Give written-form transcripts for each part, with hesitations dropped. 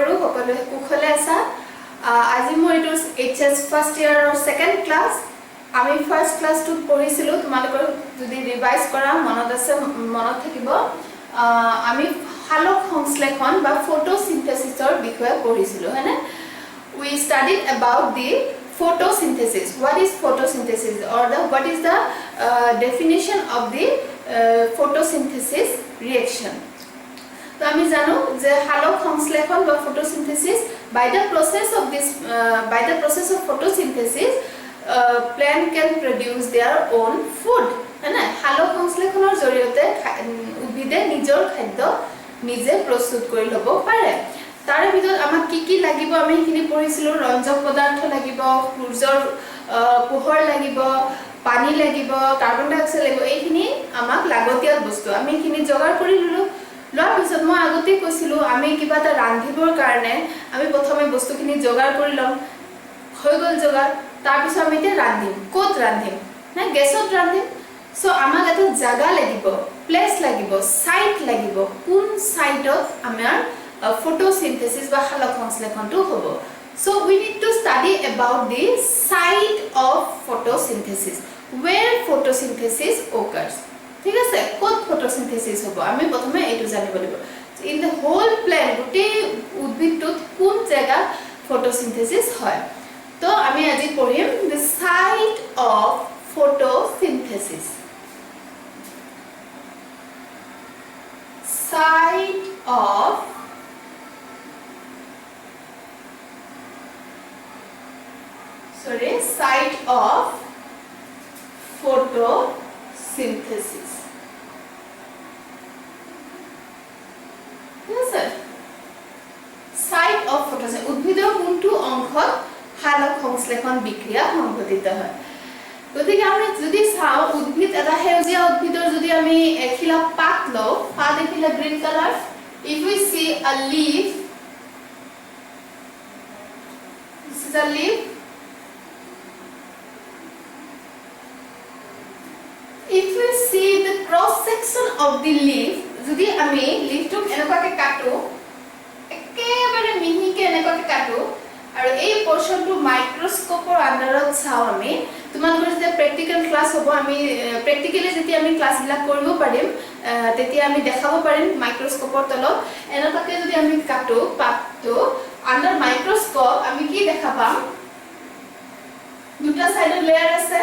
কৰো সকলোৱে কুশলে আছা আজি মই এটো এইচএস ফাৰ্স্ট ইয়াৰৰ সেকেন্ড ক্লাস আমি ফাৰ্স্ট ক্লাস টু পঢ়িছিলো তোমালোকৰ যদি ৰিভাইজ কৰা মনত আছে মনত থাকিব আমি হালক সংশ্লেষণ বা ফটোসিনথেসিসৰ বিষয়ে পঢ়িছিলো হয়নে we studied about the photosynthesis what is photosynthesis or what is the definition of the photosynthesis reaction तो आमी जानो जे हालक संश्लेषण বা photosynthesis by the process of photosynthesis plant can produce their own food है ना हालक संश्लेषणৰ জৰিয়তে উদ্ভিদে নিজৰ খাদ্য নিজে প্ৰস্তুত কৰি লব পাৰে তাৰে ভিতৰত আমাক কি লাগিব আমি কিনি পঢ়িছিলো ৰঞ্জক পদাৰ্থ লাগিব সূৰ্যৰ পোহৰ লাগিব পানী লাগিব কাৰ্বন ডাই অক্সাইড লাগিব এইখিনি আমাক লাগতিয়াল বস্তু আমি কিনি জগাৰ কৰি ললো লোৱাৰ পিছত মই আগতে কৈছিলো আমি কিবা এটা ৰান্ধিবৰ কাৰণে আমি প্ৰথমে বস্তুখিনি জগাৰ কৰি লম হৈ গল জগাৰ তাৰ পিছত আমি তে ৰান্ধিম কোত ৰান্ধিম না গেছত ৰান্ধিম সো আমাক এটা জাগা লাগিব প্লেস লাগিব সাইট লাগিব কোন সাইটত আমাৰ photosynthesis বা হালক সংশ্লেষণটো হ'ব so we need to study about the site of photosynthesis where photosynthesis occurs ঠিক আছে কোত photosynthesis হ'ব আমি প্ৰথমে এটো জানিব লাগিব in the whole plant গুটি উদ্ভিদটোত কোন জায়গা photosynthesis হয় তো আমি আজি পঢ়িম the site of photosynthesis site of photosynthesis yes sir site of photosynthesis উদ্ভিদৰ কোনটো অংশত হালক সংশ্লেষণ বিক্ৰিয়া সংঘটিত হয় গতিকে আমি যদি চাও উদ্ভিদ এটা হেউজিয়া উদ্ভিদৰ যদি আমি এখিলা পাত লও পাত এখিলা green colour if we see a leaf this is a leaf if we see the cross section of the leaf যদি আমি leafটো এনেকুৱাকে কাটো একেবাৰে মিহিকে এনেকুৱাকে কাটো আৰু এই পোৰশনটো মাইক্ৰোস্কোপৰ আন্ডাৰত চাও আমি তোমালোকৰ যে প্ৰ্যাকটিক্যাল ক্লাস হ'ব আমি প্ৰ্যাকটিক্যালি যেতিয়া আমি ক্লাসবিলা কৰিব পাৰিম তেতিয়া আমি দেখাব পাৰিম মাইক্ৰোস্কোপৰ তলত এনেকুৱাকে যদি আমি কাটো পাতটো আন্ডাৰ মাইক্ৰোস্কোপ আমি কি দেখা পাম দুটা সাইডৰ লেয়াৰ আছে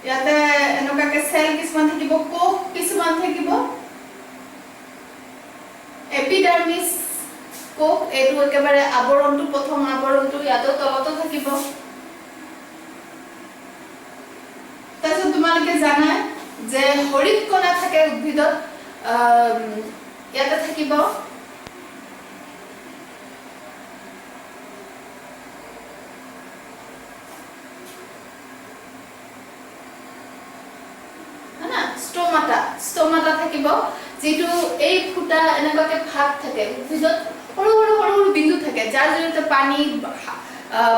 ইয়াতে এনেকুৱাকে সেল কিছুমান থাকিব কোষ কিছুমান থাকিব এপিডাৰ্মিস কোষ এটো একেবাৰে আবৰণটো প্ৰথম আবৰণটো ইয়াতে তলতে থাকিব তাৰপিছত তোমালোকে জানা যে হৰিত কণা থাকে উদ্ভিদত ইয়াতে থাকিব ষ্টমাটা থাকিব যেটো এই ফুটা এনেকুৱাকে ভাগ থাকে উদ্ভিদত সৰু সৰু বিন্দু থাকে যাৰ জৰিয়তে পানী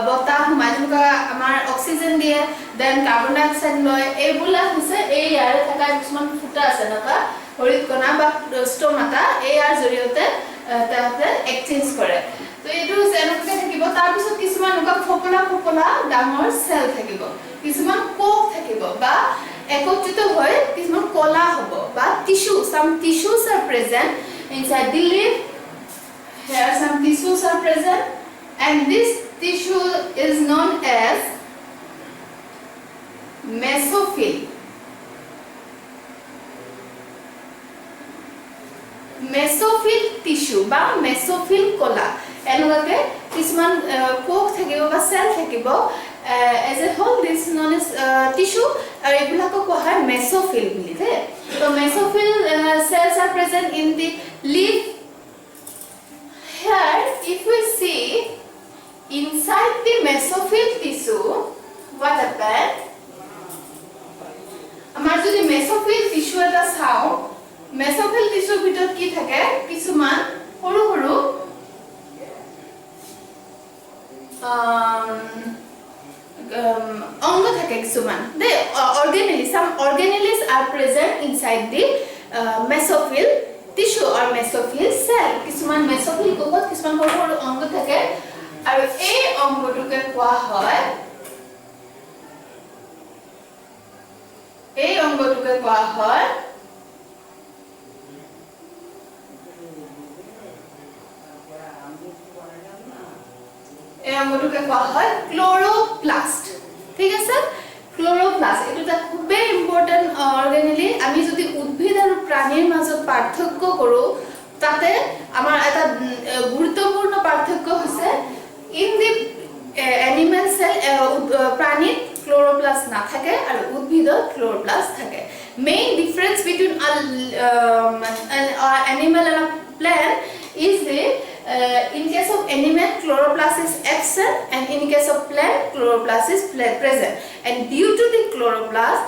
বতাহ মাজুকা আমাৰ অক্সিজেন দিয়ে দেন কাৰ্বন ডাই অক্সাইড লয় এইবোলা হৈছে এই ইয়াৰে থকা কিছুমান ফুটা আছে নকা হৰিত কণা বা ষ্টমাটা এই ইয়াৰ জৰিয়তে তাতে এক্সচেঞ্জ কৰে তো এইটো এনেকুৱাকে থাকিব তাৰ পিছত কিছুমান নকা ফপলা ডাঙৰ সেল থাকিব কিছুমান কোষ থাকিব বা একত্ৰিত হৈ কিছুমান কলা হ'ব বা tissue some tissues are present inside the leaf here some tissues are present and this tissue is known as mesophyll tissue বা mesophyll কলা এনেকুৱাকে কিছুমান কোষ থাকিব বা সেল থাকিব as a whole this is known as tissue আৰু এগুলাক কোৱা হয় mesophyll বুলি দে তো mesophyll cells are present in the leaf here if we see inside the mesophyll tissue what happens আমাৰ যদি mesophyll tissue এটা চাও mesophyll tissue ভিতৰত কি থাকে কিছুমান সৰু সৰু অঙ্গ থাকে কিছুমান the organelles some organelles are present inside the mesophyll or mesophil cell. কিছুমান mesophil কোষত কিছুমান সৰু সৰু অংগ থাকে আৰু এই অংগটোকে কোৱা হয় এই অংগটোকে কোৱা হয় ক্লোৰোপ্লাস্ট ঠিক আছে ক্লোৰোপ্লাস্ট এটো এটা খুব ইম্পৰ্টেন্ট অৰ্গানেলি আমি যদি উদ্ভিদ আৰু প্ৰাণীৰ মাজত পাৰ্থক্য কৰো তাতে আমাৰ এটা গুৰুত্বপূৰ্ণ পাৰ্থক্য হৈছে ইন দি এনিমেল সেল প্ৰাণীত ক্লোৰোপ্লাস্ট না থাকে আৰু উদ্ভিদত ক্লোৰোপ্লাস্ট থাকে main difference between animal and a plant is the in case of animal chloroplast is absent and in case of plant chloroplast is present and due to the chloroplast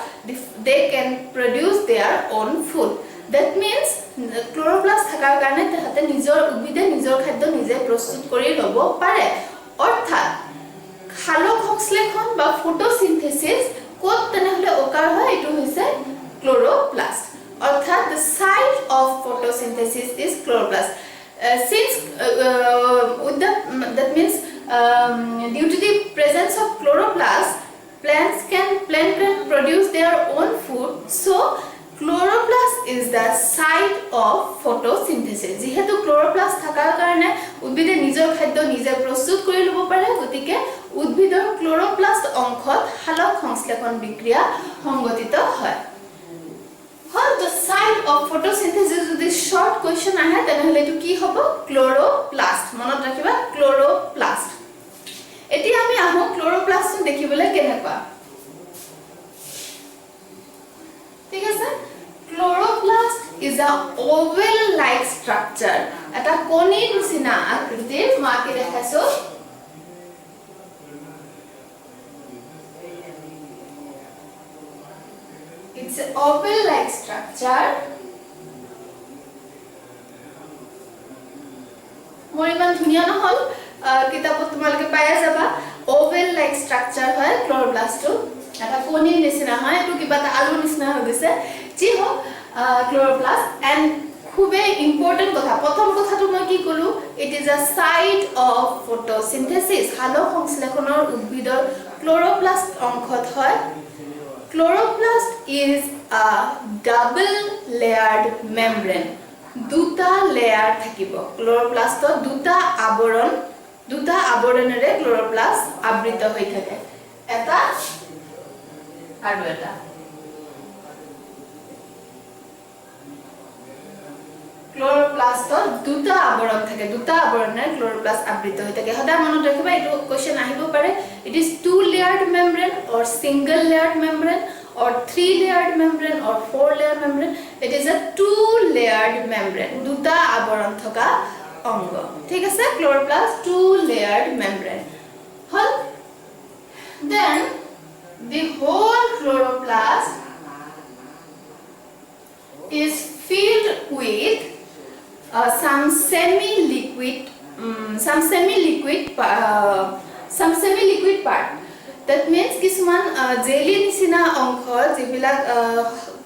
they can produce their own food that means chloroplast থাকাৰ কাৰণে তাহাতে নিজৰ উদ্ভিদে নিজৰ খাদ্য নিজে প্ৰস্তুত কৰি ল'ব পাৰে অৰ্থাৎ সালোক সংশ্লেষণ বা ফটোসিনথেসিস কোত তেনেহলে ওকাৰ হয় এটো হৈছে chloroplast অৰ্থাৎ the site of photosynthesis is chloroplast since that means due to the presence of chloroplast plant can produce their own food so chloroplast is the site of photosynthesis যেহেতু chloroplast থাকাৰ কাৰণে উদ্ভিদে নিজৰ খাদ্য নিজে প্ৰস্তুত কৰি ল'ব পাৰে গতিকে উদ্ভিদৰ chloroplast অংশত সালোক সংশ্লেষণ বিক্ৰিয়া সংঘটিত হয় the site of photosynthesis যদি short question আহে তেনেহলে এটো কি হ'ব chloroplast মনত ৰাখিবা chloroplast এতিয়া আমি আহো chloroplast দেখিবলৈ কেনেকুৱা ঠিক আছে chloroplast is a oval like structure এটা কণীৰ নিচিনা আকৃতিৰ মাকে দেখাইছো It's an oval-like structure. মৰিমান ধুনিয়া নহল কিতাপত তোমালকে পায়া যাবা oval-like structure হয় chloroplast এটা কণীৰ নিচিনা হয় এটো কিবাটা আলু নিচিনা হৈ গৈছে জি হ chloroplast and খুবে ইম্পৰ্টেন্ট কথা প্ৰথম কথাটো মই কি কলো it is a site of photosynthesis সালোক সংশ্লেষণৰ উদ্ভিদৰ chloroplast অংশত হয় Chloroplast is a double layered membrane. দুটা লেয়ার থাকিব ক্লোৰোপ্লাস্টত দুটা আবৰণেৰে ক্লোৰোপ্লাস্ট আবৃত হৈ থাকে এটা আৰু এটা ক্লোৰোপ্লাস্টত দুটা আবৰণ থাকে দুটা আবৰণেৰে ক্লোৰোপ্লাস্ট আবৃত হৈ থাকে সদা মনত ৰাখিবা এটো কোৱেশ্চন আহিব পাৰে it is two layered membrane or single layered membrane or three layered membrane or four layered membrane it is a two layered membrane দুটা আবৰণ থকা অংগ ঠিক আছে ক্লোৰোপ্লাস্ট two layered membrane hall then the whole chloroplast is filled with some semi-liquid part that means কিছুমান jelly নিচিনা অংশ যেবিলা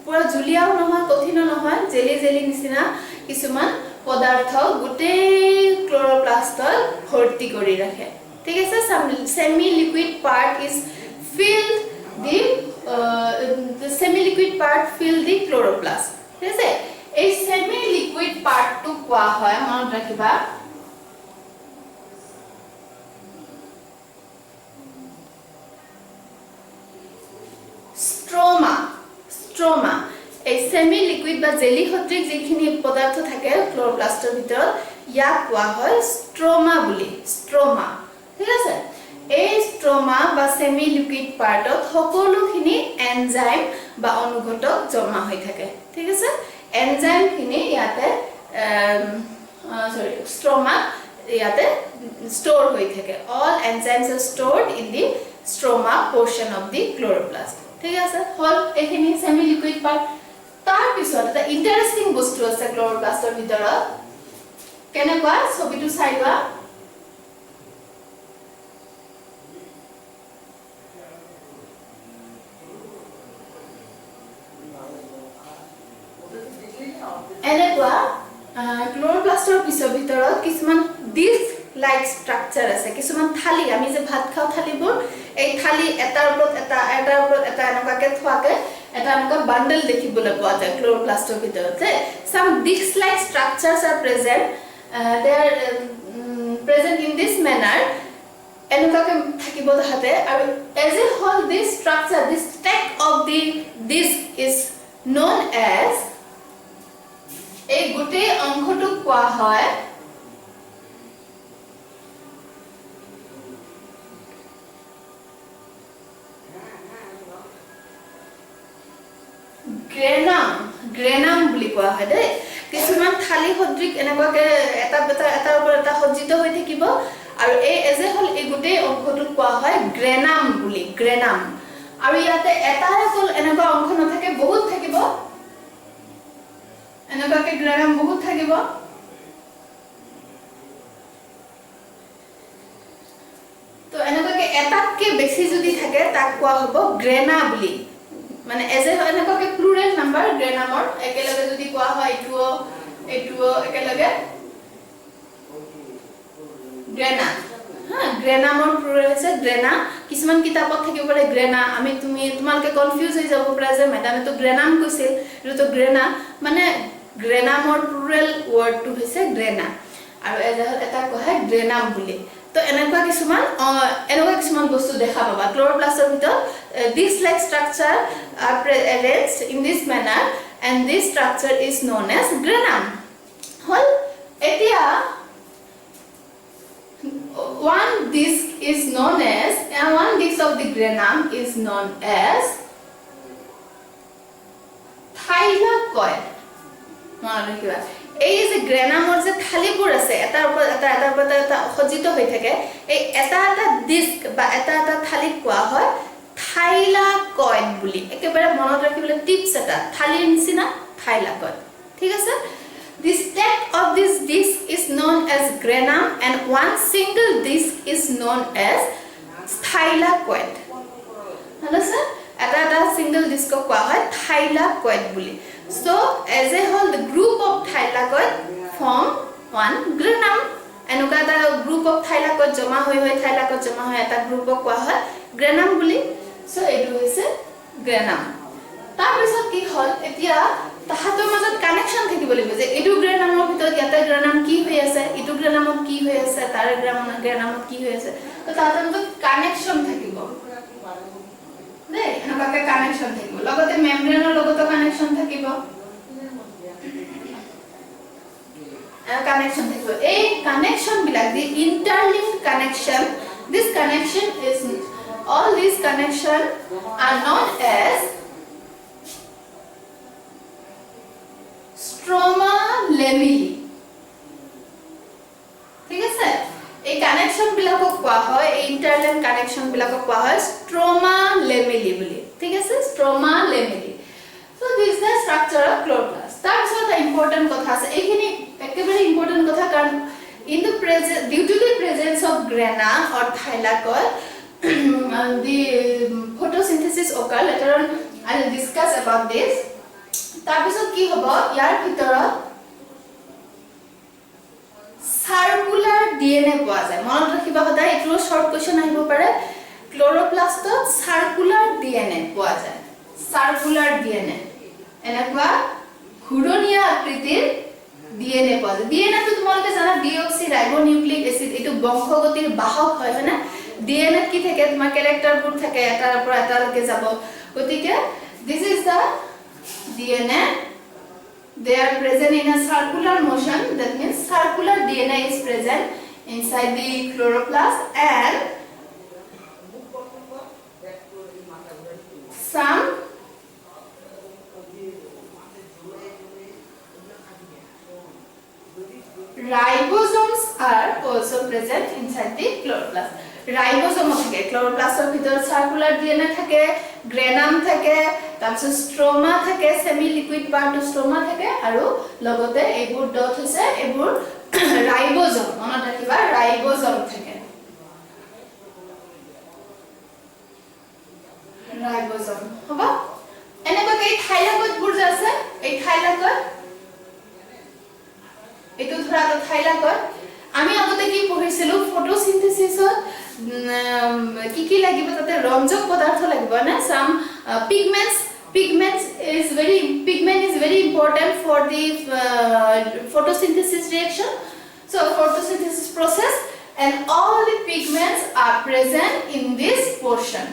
পুৰা জুলিয়াও নহয় কঠিন নহয় জেলি নিচিনা কিছুমান পদাৰ্থ গুটে ক্লোৰোপ্লাস্টত ভৰ্তি কৰি ৰাখে ঠিক আছে semi-liquid part is filled the semi-liquid part fill the chloroplast ঠিক আছে এই semi-liquid part to কোৱা হয় মনত ৰাখিবা stroma এই semi-liquid বা জেলি সদৃশ যিখিনি পদাৰ্থ থাকে ক্লোৰোপ্লাস্টৰ ভিতৰত ইয়াক কোৱা হয় stroma বুলি stroma ঠিক আছে এই stroma বা semi-liquid partত সকলোখিনি এনজাইম বা অনুঘটক জমা হৈ থাকে ঠিক আছে এনজাইম খিনি ইয়াতে stroma ইয়াতে স্টোর হৈ থাকে all enzymes are stored in the stroma portion of the chloroplast ঠিক আছে হল এখিনি সেমি লিকুইড পার্ট তার পিছত এটা ইন্টারেস্টিং বস্তু আছে ক্লোৰোপ্লাস্টৰ ভিতৰত কেনেকুৱা ছবিটো চাই লোৱা এনেকুৱা ক্লোৰোপ্লাষ্টৰ পিছৰ ভিতৰত কিছুমান ডিস্ক লাইক স্ট্ৰাকচাৰ আছে কিছুমান থালি আমি যে ভাত খাওঁ থালিবোৰ এই থালি এটাৰ ওপৰত এটা এনেকুৱাকে থোৱাকে এটা এনেকুৱা বান্ডল দেখিবলৈ পোৱা যায় ক্লোৰোপ্লাষ্টৰ ভিতৰত some disc like structures are present they are present in this manner এনেকুৱাকে থাকিব তাহাতে আৰু as a whole this structure this stack of the disc is known as এই গোটেই অংশটো কোৱা হয় গ্ৰেনাম বুলি কোৱা হয় দেই কিছুমান থালি সদৃশ এনেকুৱাকে এটা ওপৰত এটা সজ্জিত হৈ থাকিব আৰু এই এজে হল এই গোটেই অংশটোক কোৱা হয় গ্ৰেনাম বুলি গ্ৰেনাম আৰু ইয়াতে এটা অকল এনেকুৱা অংশ নাথাকে বহুত থাকিব এনেকুৱাকে গ্ৰেনাম বহুত থাকিব তো এনেকুৱাকে এটাতকে বেছি যদি থাকে তাক কোৱা হ'ব গ্ৰেনা বুলি মানে এজে এনেকুৱাকে প্লুৰেল নাম্বাৰ গ্ৰেনামৰ একেলগে যদি কোৱা হয় এইটো একেলগে গ্ৰেনা গ্ৰেনামৰ প্লুৰেল আছে গ্ৰেনা কিছুমান কিতাপত থাকিব পাৰে গ্ৰেনা আমি তোমালকে কনফিউজ হৈ যাব পাৰে যে মেডামে তো গ্ৰেনাম কৈছিল এটো তো গ্ৰেনা মানে গ্ৰেনামৰ প্লুৰেল ওয়াৰ্ডটো হৈছে গ্ৰেনা আৰু এটা কোৱা গ্ৰেনাম বুলি তো এনেকুৱা কিছুমান বস্তু দেখা পাবা ক্লোৰোপ্লাষ্টৰ ভিতৰত this like structure are arranged in this manner and this structure is known as granum hol etia one disc of the granum is known as thylakoid মনৰকিবা এই যে গ্ৰেনামৰ যে থালিবোৰ আছে এটাৰ ওপৰত এটা সজ্জিত হৈ থাকে এই এটা ডিস্ক বা এটা থালি কোৱা হয় থাইলাকয়েড বুলি একেবাৰে মনত ৰাখিবলৈ টিপস এটা থালিৰ নিচিনা থাইলাকয়েড ঠিক আছে the stack of this disc is known as granum and one single disc is known as thylakoid hello sir এটা single disc কোৱা হয় thylakoid বুলি so as a whole the group of thylakoid form one granum এনেকুৱা এটা group of thylakoid জমা হৈ এটা গ্ৰুপক কোৱা হয় granum বুলি so এটো হৈছে granum তাৰ পিছত কি হল এতিয়া তাহাতৰ মাজত কানেকশন থাকিব লাগিব যে এটো গ্ৰেনামৰ ভিতৰত ইয়াতে গ্ৰেনাম কি হৈ আছে এটো গ্ৰেনামত কি হৈ আছে তাৰ গ্ৰেনামত কি হৈ আছে তো তাহাতৰ মাজত কানেকশন থাকিব নে এনেকুৱাকে কানেকশন থাকিব লগতে মেমব্ৰেনৰ লগতো কানেকশন থাকিব connection থাকিব এই কানেকশন বিলাক দি interlinked connection this connection is all these connection are known as stroma lamella ঠিক আছে এই কানেকশন বিলাকক কোৱা হয় এই interlinked connection বিলাকক কোৱা হয় stroma lamella বুলি ঠিক আছে stroma lamella so this is the structure of chloroplast তাৰপিছত এটা ইম্পৰ্টেন্ট কথা আছে এইখিনি একেবাৰে ইম্পৰ্টেন্ট কথা কাৰণ in the present due to the presence of grana or thylakoid the photosynthesis occur later on I will discuss about this তাৰপিছত কি হ'ব ইয়াৰ ভিতৰত সাৰ্কুলাৰ ডিএনএ পোৱা যায় মনত ৰাখিবা সদায় এটো শৰ্ট কোশ্চেন আহিব পাৰে ক্লোৰোপ্লাষ্টত সাৰ্কুলাৰ ডিএনএ পোৱা যায় সাৰ্কুলাৰ ডিএনএ এনেকুৱা ঘূৰণীয়া আকৃতিৰ ডিএনএ পোৱা যায় ডিএনএ তো তোমালোকে জানা ডিঅক্সি ৰাইবোনিউক্লিক এসিড এটো বংশগতিৰ বাহক হয় না ডিএনএ কি থাকে তোমাৰ ক্যাৰেক্টাৰবোৰ থাকে এটাৰ পৰা এটালৈকে যাব গতিকে this is the DNA they are present in a circular motion that means circular DNA is present inside the chloroplast and some ribosomes are also present inside the chloroplast ribosome থাকে ক্লোৰোপ্লাষ্টৰ ভিতৰত সাৰ্কুলাৰ ডিএনএ থাকে গ্ৰেনাম থাকে তাৰপিছত স্ট্ৰোমা থাকে semi liquid part স্ট্ৰোমা থাকে আৰু লগতে এইবোৰ ডট হৈছে এইবোৰ ৰাইবোসোম মনত ৰাখিবা ৰাইবোসোম থাকে ৰাইবোসোম হ'ব এনেকৈ এই থাইলাকয়েড বোৰ আছে এই থাইলাকয়েড ধৰা থাইলাকইড আমি আগতে কি পঢ়িছিলো ফটোসিনথেসিসত কি লাগিব তাতে ৰঞ্জক পদাৰ্থ লাগিব না সাম pigments pigment is very important for the photosynthesis reaction, so photosynthesis process, and all the pigments are present in this portion,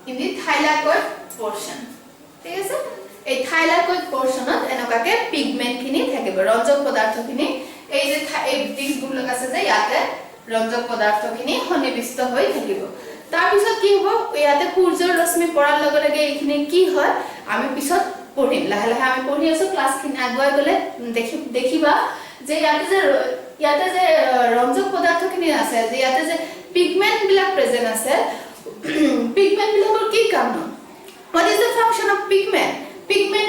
in the thylakoid portion. ঠিক আছে এই thylakoid portion ত এনেকাকে pigment খিনি থাকিব ৰঞ্জক পদাৰ্থ খিনি এই যে এই দিশগুলো আছে যে ইয়াতে ৰঞ্জক পদাৰ্থ খিনি সন্নিবিষ্ট হৈ থাকিব তাৰ পিছত কি হ'ব ইয়াতে সূৰ্যৰ ৰশ্মি পৰাৰ লগে লগে এইখিনি কি হয় আমি পিছত পঢ়িম লাহে লাহে আমি পঢ়ি আছো ক্লাছখিনি আগুৱাই গলে দেখিবা যে ইয়াতে যে ৰঞ্জক পদাৰ্থখিনি আছে যে ইয়াতে যে পিগমেন্ট বিলাক প্ৰেজেন্ট আছে পিগমেন্ট বিলাকৰ কি কাম ন what is the function of pigment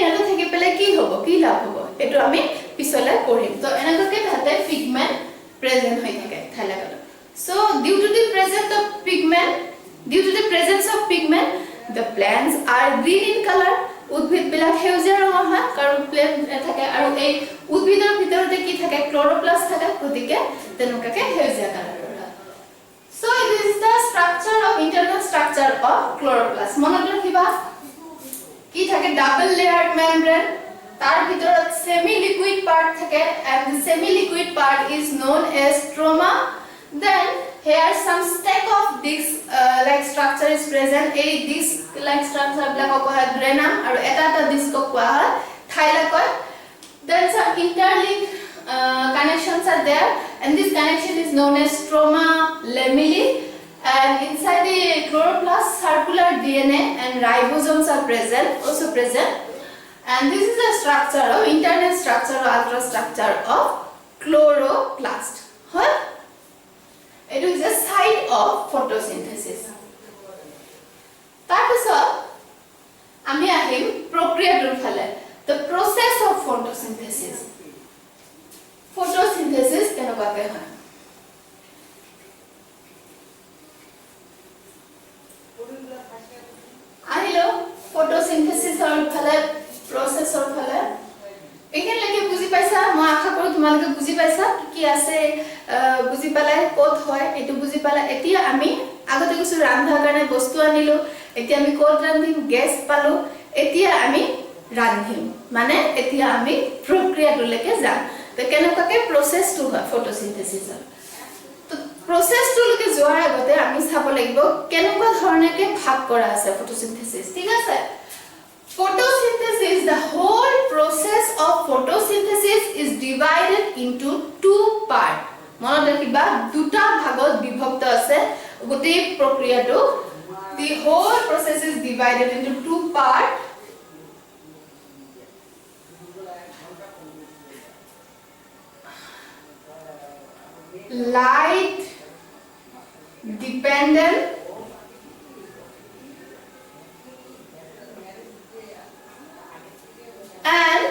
ইয়াতে থাকি পেলে কি হ'ব কি লাভ হ'ব এটো আমি পিছলে পঢ়িম তো এনেকৈ তাতে পিগমেন্ট প্ৰেজেন্ট হৈ থাকে থাইলাকইড so due to the presence of pigment the plants are green in color উদ্ভিদ বিলাক সেউজীয়া ৰঙৰ হয় কাৰণ প্লেন্ট থাকে আৰু এই উদ্ভিদৰ ভিতৰতে কি থাকে ক্লোৰোপ্লাস্ট থাকে গতিকে তেনেকাকে সেউজীয়া কালাৰৰ হয় so this is the structure of internal structure of chloroplast মনত ৰাখিবা কি থাকে ডাবল লেয়াৰ্ড মেমব্ৰেন তাৰ ভিতৰত সেমি লিকুইড পার্ট থাকে and the semi liquid part is known as stroma then here some stack of this like structure is present a this like structure black koha granum aru eta disc koha thylakoid then some interlinked connections are there and this connection is known as stroma lamellae and inside the chloroplast circular DNA and ribosomes are also present and this is the structure of internal structure or ultrastructure of chloroplast huh? It is a site of photosynthesis তাৰপিছত আমি আহিম প্ৰক্ৰিয়াটোৰ ফালে the process of photosynthesis কেনেকুৱাকৈ হয় আহিলো ফটোসিনথেসিসৰ ফালে প্ৰসেসৰ ফালে এখানলৈকে বুজি পাইছা মই আশা কৰো তোমালোকে বুজি পাইছা কি আছে বুজি পালে কোড হয় এটো বুজি পালে এতিয়া আমি আগতে কিছু ৰান্ধাৰ কাৰণে বস্তু আনিলো এতিয়া আমি কোড ৰান্ধিম গেছ পালো এতিয়া আমি ৰান্ধিম মানে এতিয়া আমি প্ৰক্ৰিয়াটোলৈকে যাম তো কেনেকুৱাকৈ প্ৰসেসটো হয় ফটোসিনথেসিসৰ process-টোলৈকে যোৱাৰ আগতে আমি চাব লাগিব কেনেকুৱা ধৰণেকে ভাগ কৰা আছে photosynthesis ঠিক আছে photosynthesis the whole process of photosynthesis is divided into two part মনত ৰাখিবা দুটা ভাগত বিভক্ত আছে গোটেই প্ৰক্ৰিয়াটো the whole process is divided into two part light dependent and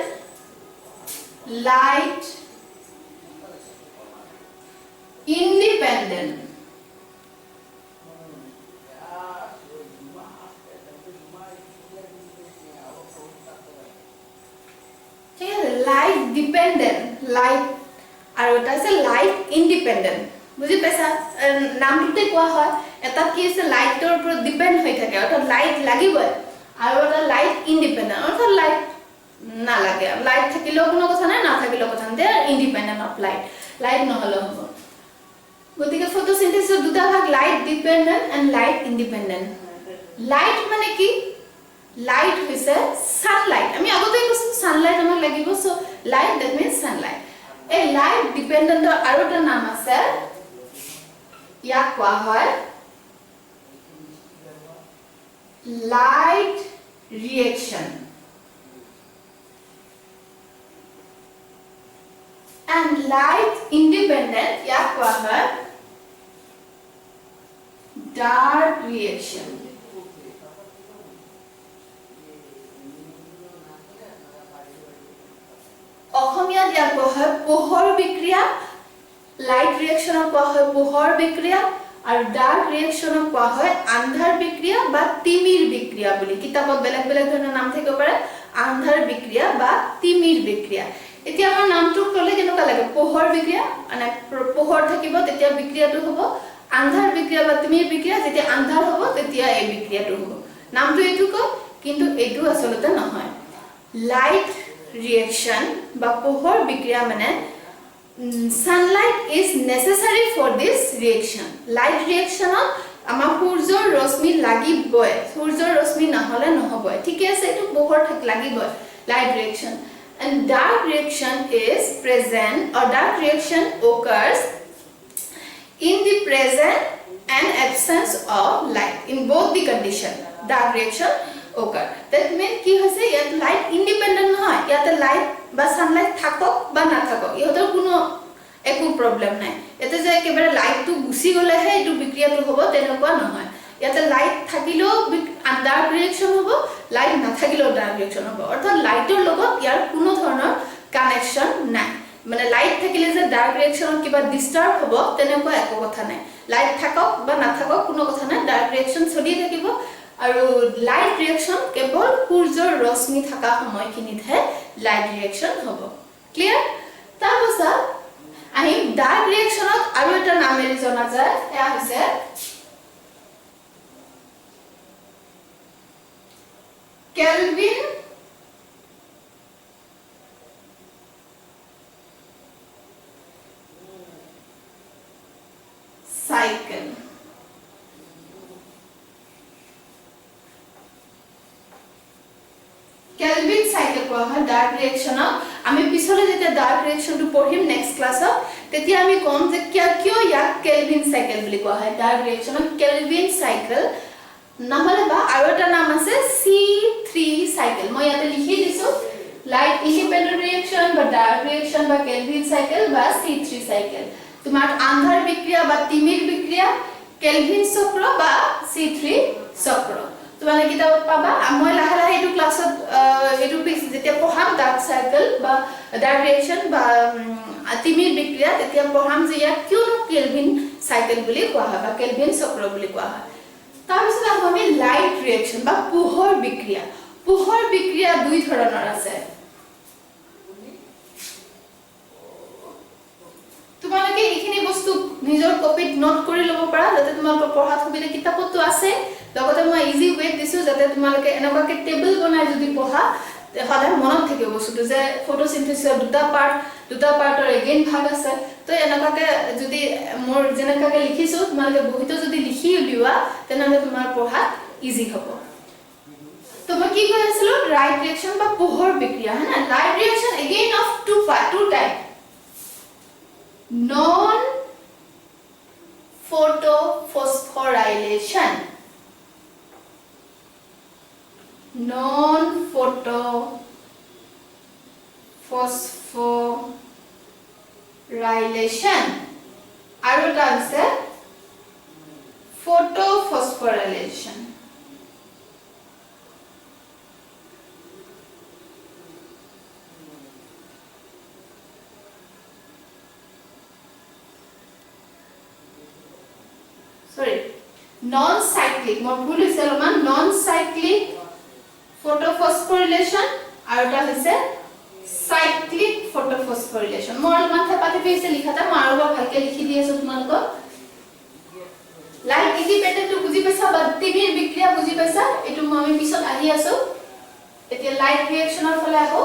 light independent light dependent light আৰু এটা আছে লাইট ইন্ডিপেন্ডেন্ট বুজি পাইছা নামটোতে কোৱা হয় এটা কি আছে লাইটৰ ওপৰত ডিপেন্ড হৈ থাকে অৰ্থাৎ লাইট লাগিবই আৰু এটা লাইট ইন্ডিপেন্ডেন্ট অৰ্থাৎ লাইট না লাগে লাইট থাকিলেও কোনো কথা নাই না থাকিলেও কথা নাই they are independent of light নহলে হ'ব গতিকে ফটোসিনথেসিসৰ দুটা ভাগ light dependent and light independent light মানে কি লাইট হৈছে সানলাইট আমি আগতে কৈছো সানলাইট আমাক লাগিব so light that means Sunlight a light dependent আৰু এটা নাম আছে ইয়াক কোৱা হয় light reaction and light independent ইয়াক কোৱা হয় dark reaction অসমীয়া দিয়া কোৱা হয় পোহৰ বিক্ৰিয়া লাইট ৰিঅ্যাকশনক কোৱা হয় পোহৰ বিক্ৰিয়া আৰু ডাৰ্ক ৰিঅ্যাকশনক কোৱা হয় আন্ধাৰ বিক্ৰিয়া বা তিমিৰ বিক্ৰিয়া বুলি কিতাপত বেলেগ বেলেগ ধৰণৰ নাম থাকিব পাৰে আন্ধাৰ বিক্ৰিয়া বা তিমিৰ বিক্ৰিয়া এতিয়া আমাৰ নামটো ক'লে কেনেকুৱা লাগে পোহৰ বিক্ৰিয়া মানে পোহৰ থাকিব তেতিয়া বিক্ৰিয়াটো হ'ব আন্ধাৰ বিক্ৰিয়া বা তিমিৰ বিক্ৰিয়া যেতিয়া আন্ধাৰ হ'ব তেতিয়া এই বিক্ৰিয়াটো হ'ব নামটো এইটো কয় কিন্তু এইটো আসলতে নহয় লাইট ৰিএকচন বা পোহৰ বিক্ৰিয়া মানে sunlight is necessary for this reaction light reaction আমাৰ সূৰ্যৰ ৰশ্মি লাগিবই সূৰ্যৰ ৰশ্মি নহলে নহবই ঠিক আছে এটো পোহৰ থাক লাগিবই light reaction and dark reaction is present or dark reaction occurs in the presence and absence of light in both the condition dark reaction occur that means কি হৈছে ইয়াত লাইট ইন্ডিপেন্ডেন্ট নহয় ইয়াতে লাইট বা সানলাইট থাকক বা না থাকক ইহতৰ কোনো একো প্ৰবলেম নাই এতে যে একেবাৰে লাইটটো গুছি গলে হে এটো বিক্ৰিয়াটো হ'ব তেনেকুৱা নহয় ইয়াতে লাইট থাকিলেও ডাৰ্ক ৰিএকচন হ'ব লাইট না থাকিলেও ডাৰ্ক ৰিএকচন হ'ব অৰ্থাৎ লাইটৰ লগত ইয়াৰ কোনো ধৰণৰ কানেকশন নাই মানে লাইট থাকিলে যে ডাৰ্ক ৰিএকচন কিবা ডিস্টাৰ্ব হ'ব তেনেকুৱা একো কথা নাই লাইট থাকক বা না থাকক কোনো কথা নাই ডাৰ্ক ৰিএকচন চলি থাকিব আৰু লাইট ৰিএকচন কেৱল সূৰ্যৰ ৰশ্মি থকা সময়খিনিতহে লাইট ৰিএকচন হ'ব ক্লিয়াৰ তাৰপিছত আহি ডাৰ্ক ৰিএকচনত আৰু এটা নামেৰে জনা যায় এয়া হৈছে কেলভিন সাইকেল কেলভিন সাইকেল কোৱা হয় ডাৰ্ক ৰিএকচনত আমি পিছলে যেতিয়া ডাৰ্ক ৰিএকচনটো পঢ়িম নেক্সট ক্লাছত তেতিয়া আমি কম যে কিয় ইয়াক কেলভিন সাইকেল বুলি কোৱা হয় ডাৰ্ক ৰিএকচনত কেলভিন সাইকেল নহলে বা আৰু এটা নাম আছে C3 সাইকেল মই ইয়াতে লিখি দিছো লাইট ইন্ডিপেন্ডেন্ট ৰিএকচন বা ডাৰ্ক ৰিএকচন বা কেলভিন সাইকেল বা C3 সাইকেল তোমাৰ আন্ধাৰ বিক্ৰিয়া বা তিমিৰ বিক্ৰিয়া কেলভিন চক্ৰ বা C3 চক্ৰ তোমালে কিতাপ পাবা মই লাহে লাহে এটো ক্লাছত এটো যেতিয়া পঢ়াম ডাৰ্ক সাইকেল বা ডাৰ্ক ৰিএকচন বা তিমিৰ বিক্ৰিয়া তেতিয়া পঢ়াম যে ইয়াক কিয়নো কেলভিন সাইকেল বুলি কোৱা হয় বা কেলভিন চক্ৰ বুলি কোৱা হয় তাৰপিছত আমি লাইট ৰিএকচন বা পোহৰ বিক্ৰিয়া দুই ধৰণৰ আছে তোমালোকে এইখিনি বস্তু নিজৰ কপিত নোট কৰি ল'ব পাৰা যাতে তোমালোকৰ পঢ়াত সুবিধা কিতাপতো আছে লগতে মই ইজি ওয়েট দিছো যাতে তোমালোকে এনেকুৱাকে টেবল বনাই যদি পঢ়া সদায় মনত থাকিব বস্তুটো যে ফটোসিনথেসিসৰ দুটা পাৰ্টৰ এগেইন ভাগ আছে তো এনেকুৱাকে যদি মোৰ যেনেকাকে লিখিছো তোমালোকে বহিতো যদি লিখি উলিওৱা তেনেহলে তোমাৰ পঢ়াত ইজি হ'ব তো মই কি কৈ আছিলো লাইট ৰিএকচন বা পোহৰ বিক্ৰিয়া হয় না light reaction again of two type non photophosphorylation আৰু এটা আছে photophosphorylation non cyclic মই ভুল হৈছে অলপমান non cyclic photophosphorylation আৰু এটা হৈছে cyclic photophosphorylation মই অলপমান থেপাতে পেছে লিখাটা মই আৰু ভালকে লিখি দি আছো তোমালোকক লাইট ইন্ডিপেন্ডেন্ট টু বুজি পাইছা বা তিমিৰ বিক্ৰিয়া বুজি পাইছা এটো আমি পিছত আহি আছো এতিয়া লাইট ৰিএকচনৰ ফলে আহো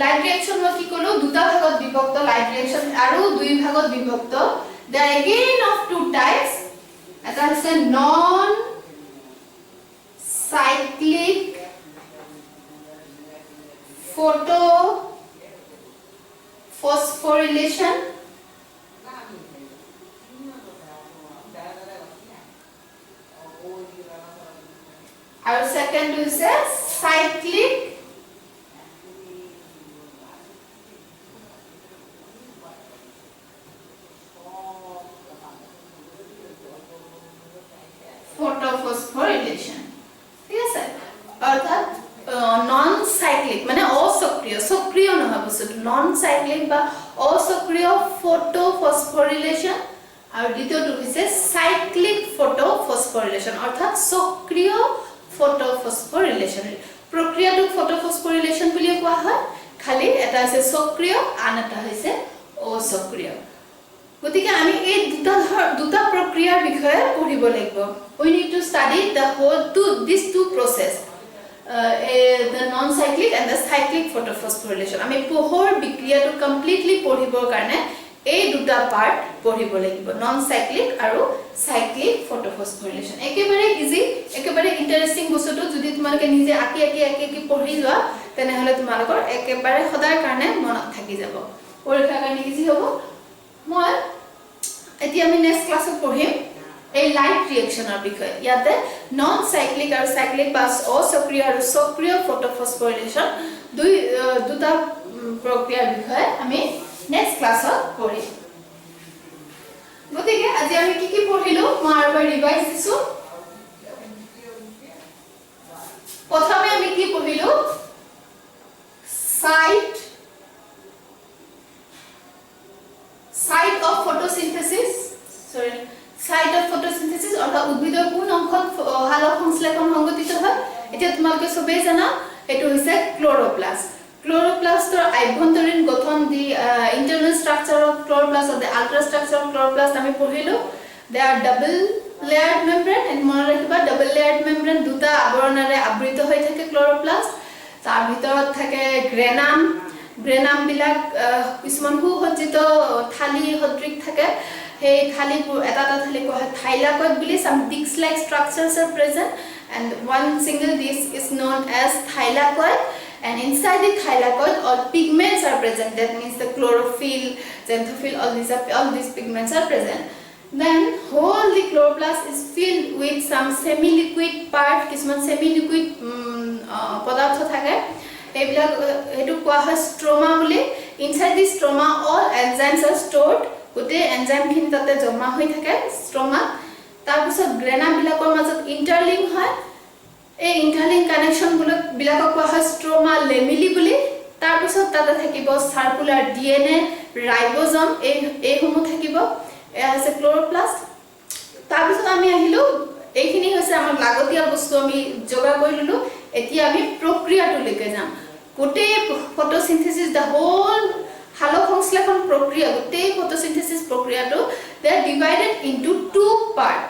লাইট ৰিএকচন মই কি কলো দুটা ভাগত বিভক্ত লাইট ৰিএকচন আৰু দুই ভাগত বিভক্ত the again of two types এটা আছে non cyclic photophosphorylation আৰু সেকেন্ড হৈছে cyclic photophosphorylation ঠিক আছে অর্থাৎ নন সাইক্লিক মানে সক্রিয় নহয় বস্তুটো নন সাইক্লিক বা অসক্রিয় ফটোফসফোরিলেশন আর দ্বিতীয়টো হৈছে সাইক্লিক ফটোফসফোরিলেশন অর্থাৎ সক্রিয় ফটোফসফোরিলেশন প্রক্রিয়াটো ফটোফসফোরিলেশন বুলি কোৱা হয় খালি এটা আছে সক্ৰিয় আন এটা হৈছে অসক্ৰিয় গতিকে আমি এই দুটা প্ৰক্ৰিয়াৰ বিষয়ে পঢ়িব লাগিব we need to study these two process the non cyclic and the cyclic photophosphorylation আমি পোহৰ বিক্ৰিয়াটো কমপ্লিটলি পঢ়িবৰ কাৰণে এই দুটা পাৰ্ট পঢ়িব লাগিব নন সাইক্লিক আৰু সাইক্লিক ফটোফসফোৰিলেশন একেবাৰে ইজি একেবাৰে ইন্টাৰেস্টিং বস্তুটো যদি তোমালোকে নিজে আকি পঢ়ি লোৱা তেনে হলে তোমালোকৰ একেবাৰে সদায় কাৰণে মনত থাকি যাব পৰীক্ষাৰ কাৰণে ইজি হ'ব মই এতিয়া আমি নেক্সট ক্লাছত পঢ়িম এই লাইট ৰিঅ্যাকশনৰ বিষয়ে ইয়াতে নন সাইক্লিক আৰু সাইক্লিক বা অসক্ৰিয় আৰু সক্ৰিয় ফটোফসফোৰিলেশন দুটা প্ৰক্ৰিয়াৰ বিষয়ে আমি next class পঢ়ি গতিকে আজি আমি কি পঢ়িলো মই আৰু ৰিভাইজ দিছো প্ৰথমে আমি কি পঢ়িলো সাইট অফ ফটোসিনথেসিস অৰ্থাৎ উদ্ভিদৰ কোন অংশত হালক সংশ্লেষণ সংঘটিত হয় এতিয়া তোমালোকে সবেই জানা এটো হৈছে ক্লোৰোপ্লাস্ট Chloroplastৰ আভ্যন্তৰীণ গঠন দি internal structure of chloroplast or the ultrastructure of chloroplast আমি পঢ়িলো they are double layered membrane and মনত ৰাখিবা double layered membrane দুটা আৱৰণৰে আবৃত হৈ থাকে chloroplast তাৰ ভিতৰত থাকে গ্ৰেনাম বিলাক কিছুমান সুসজ্জিত থালি সদৃশ থাকে সেই থালিবোৰ এটা থালি কোৱা হয় thylakoid বুলি some disc like structures are present and one single disc is known as thylakoid and inside the thylakoid all pigments are present that means the chlorophyll xanthophyll all these pigments are present then whole the chloroplast is filled with some semi liquid part kisman semi liquid padartho thake ebilak etu koa hoy stroma boli inside the stroma all enzymes are stored gote enzyme khini tate joma hoi thake stroma tar pisot grana bilakor majot interlink hoy এই Interlink connection বিলাকক কোৱা হয় স্ট্ৰোমা লেমিলি বুলি তাৰ পিছত তাতে থাকিব সাৰ্কুলাৰ DNA ৰাইবোজম এই সমূহ থাকিব এয়া আছে ক্লোৰোপ্লাস্ট তাৰ পিছত আমি আহিলো এইখিনি হৈছে আমাৰ লাগতিয়াল বস্তু আমি যোগাৰ কৰি ললো এতিয়া আমি প্ৰক্ৰিয়াটো লৈকে যাম গোটেই ফটোসিনথেসিস দা হোল হালক সংশ্লেষণ প্ৰক্ৰিয়া গোটেই ফটোসিনথেসিস প্ৰক্ৰিয়াটো they are divided into two part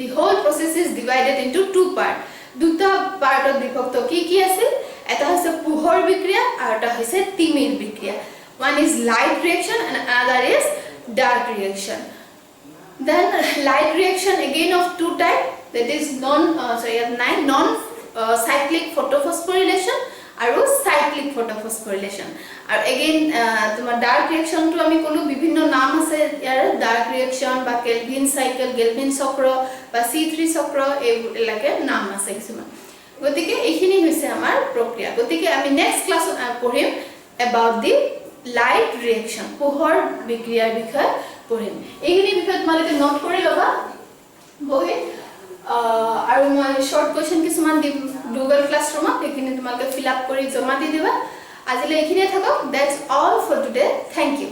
the whole process is divided into two part দুটা পার্টত বিভক্ত কি আছে এটা হৈছে পোহৰ বিক্ৰিয়া আৰু এটা হৈছে তিমিৰ বিক্ৰিয়া one is light reaction and another is dark reaction then light reaction again of two type that is non cyclic photophosphorylation আৰু cyclic photophosphorylation আৰু again তোমাৰ dark reaction to আমি কলো বিভিন্ন নাম আছে ইয়াৰ dark reaction বা Kelvin cycle Kelvin চক্ৰ বা C3 চক্ৰ এই লাগে নাম আছে কিছুমান গতিকে এইখিনি হৈছে আমাৰ প্ৰক্ৰিয়া গতিকে আমি নেক্সট ক্লাছত পঢ়িম about the light reaction পোহৰ বিক্ৰিয়াৰ বিষয়ে পঢ়িম এইখিনি বিষয়ে তোমালোকে নোট কৰি লবা বহি আৰু মই শৰ্ট কোৱেশ্চন কিছুমান দিম গুগল ক্লাছৰুমত এইখিনি তোমালোকে ফিল আপ কৰি জমা দি দিবা আজিলৈ এইখিনিয়ে থাকক that's all for today thank you